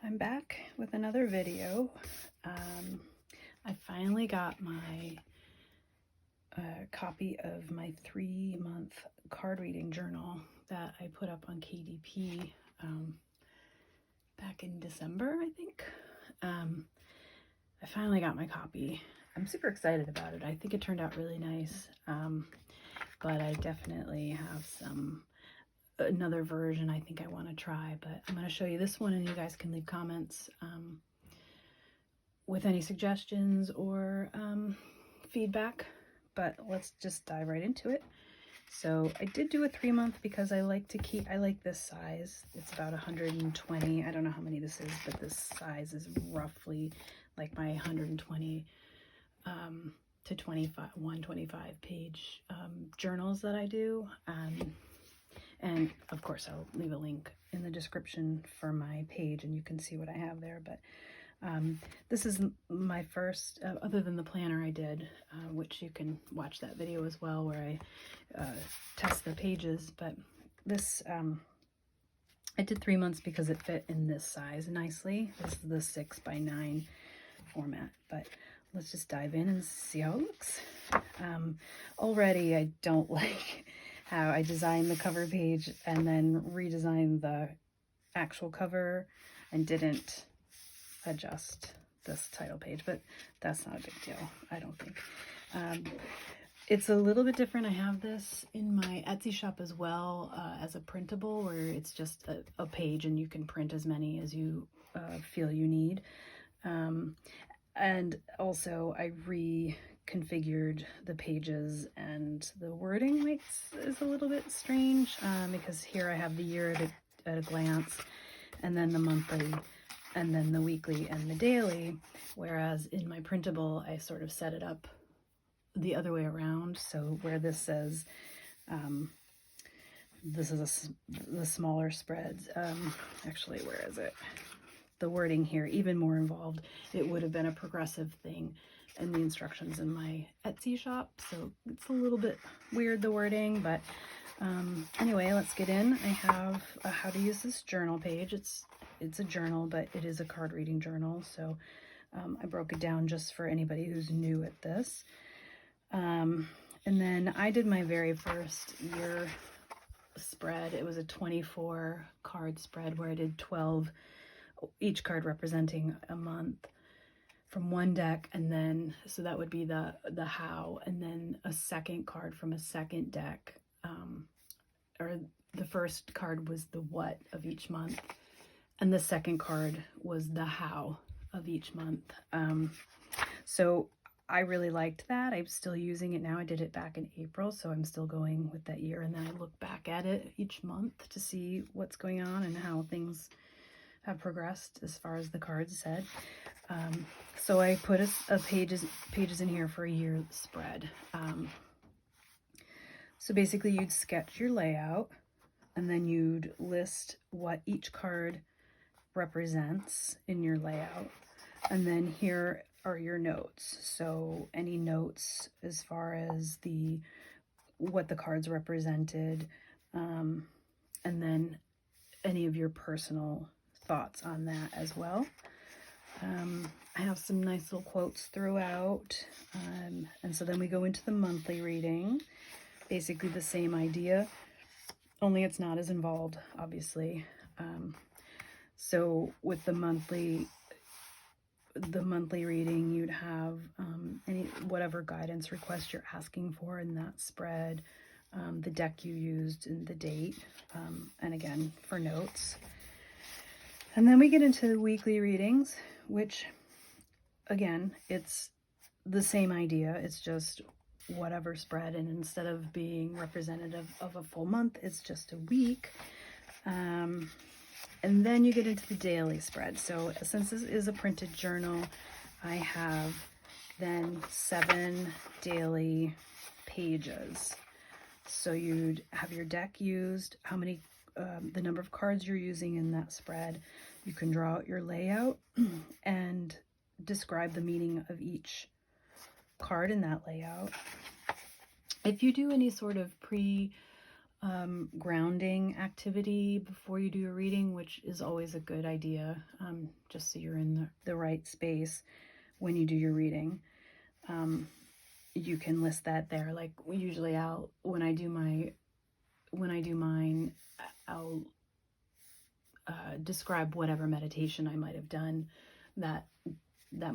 I'm back with another video. I finally got my copy of my 3-month card reading journal that I put up on KDP back in December, I think. I finally got my copy. I'm super excited about it. I think it turned out really nice, but I definitely have another version I think I want to try, but I'm going to show you this one, and you guys can leave comments with any suggestions or feedback, but let's just dive right into it. So I did do a 3-month because I like this size. It's about 120. I don't know how many this is, but this size is roughly like my 120 to 125 page journals that I do. And of course, I'll leave a link in the description for my page and you can see what I have there. But this is my first, other than the planner I did, which you can watch that video as well, where I test the pages. But this, I did 3 months because it fit in this size nicely. This is the 6x9 format, but let's just dive in and see how it looks. Already I don't like how I designed the cover page and then redesigned the actual cover and didn't adjust this title page, but that's not a big deal, I don't think. It's a little bit different. I have this in my Etsy shop as well, as a printable, where it's just a page and you can print as many as you feel you need. And also I reconfigured the pages, and the wording is a little bit strange, because here I have the year at a glance, and then the monthly, and then the weekly and the daily, whereas in my printable I sort of set it up the other way around. So where this says this is the smaller spreads, actually, where is it? The wording here even more involved. It would have been a progressive thing in the instructions in my Etsy shop, so it's a little bit weird, the wording, but anyway, let's get in. I have a how to use this journal page. It's a journal, but it is a card reading journal, so I broke it down just for anybody who's new at this. And then I did my very first year spread. It was a 24 card spread where I did 12, each card representing a month, from one deck, and then so that would be the how, and then a second card from a second deck, or the first card was the what of each month, and the second card was the how of each month. So I really liked that. I'm still using it now. I did it back in April, so I'm still going with that year, and then I look back at it each month to see what's going on and how things have progressed as far as the cards said. So I put a pages in here for a year spread. So basically you'd sketch your layout, and then you'd list what each card represents in your layout, and then here are your notes. So any notes as far as what the cards represented, and then any of your personal thoughts on that as well. I have some nice little quotes throughout, and so then we go into the monthly reading. Basically the same idea, only it's not as involved, obviously. So with the monthly monthly reading, you'd have whatever guidance request you're asking for in that spread, the deck you used, and the date, and again for notes. And then we get into the weekly readings, which again, it's the same idea. It's just whatever spread, and instead of being representative of a full month, it's just a week. And then you get into the daily spread. So since this is a printed journal, I have then 7 daily pages. So you'd have your deck used, how many, the number of cards you're using in that spread. You can draw out your layout and describe the meaning of each card in that layout. If you do any sort of grounding activity before you do your reading, which is always a good idea, just so you're in the right space when you do your reading. You can list that there. Like usually when I do mine, I'll describe whatever meditation I might have done that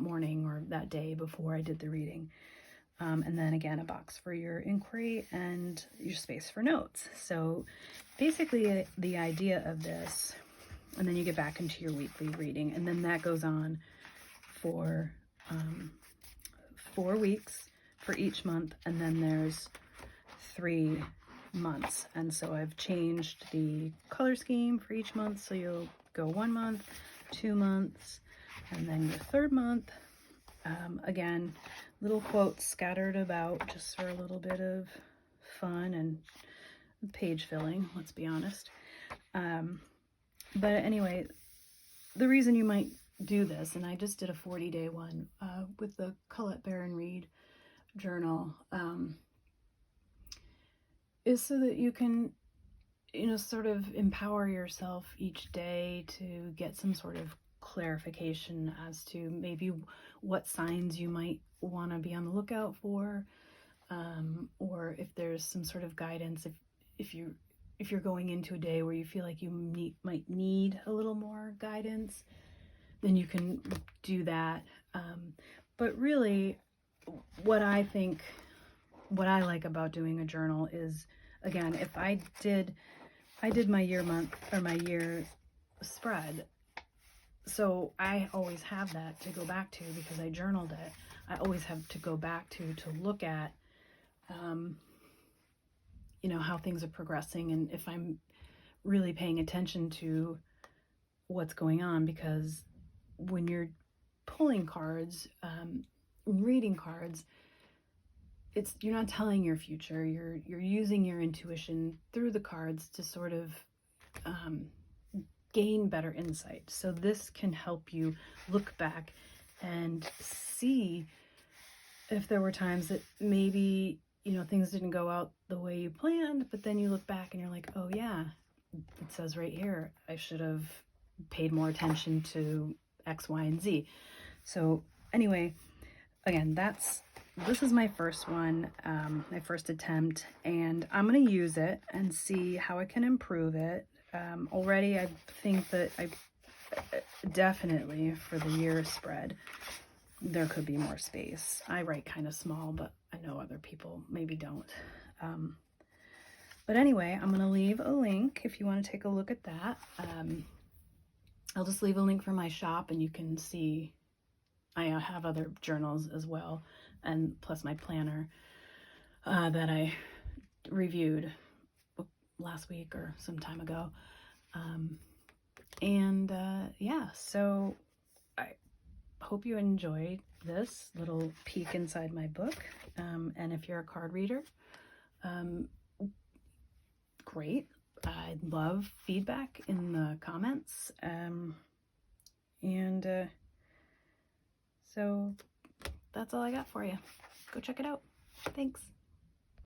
morning or that day before I did the reading. And then again, a box for your inquiry and your space for notes. So basically the idea of this, and then you get back into your weekly reading, and then that goes on for 4 weeks for each month, and then there's 3 months. And so I've changed the color scheme for each month. So you'll go 1 month, 2 months, and then your 3rd month. Again, little quotes scattered about just for a little bit of fun and page filling, let's be honest. But anyway, the reason you might do this, and I just did a 40-day one with the Colette Baron Reid journal, is so that you can, sort of empower yourself each day to get some sort of clarification as to maybe what signs you might want to be on the lookout for, or if there's some sort of guidance if you're going into a day where you feel like you might need a little more guidance, then you can do that. But really, what I like about doing a journal is, again, if I did my year spread, so I always have that to go back to because I journaled it. I always have to go back to look at, how things are progressing, and if I'm really paying attention to what's going on, because when you're pulling cards, reading cards, you're not telling your future. You're using your intuition through the cards to sort of gain better insight. So this can help you look back and see if there were times that maybe, things didn't go out the way you planned, but then you look back and you're like, oh yeah, it says right here, I should have paid more attention to X, Y, and Z. So anyway, again, this is my first one, my first attempt, and I'm going to use it and see how I can improve it. Already I think that I definitely for the year spread, there could be more space. I write kind of small, but I know other people maybe don't. But anyway, I'm going to leave a link if you want to take a look at that. I'll just leave a link for my shop, and you can see I have other journals as well, and plus my planner that I reviewed last week or some time ago. Yeah, so I hope you enjoyed this little peek inside my book. And if you're a card reader, great. I'd love feedback in the comments. So that's all I got for you. Go check it out. Thanks.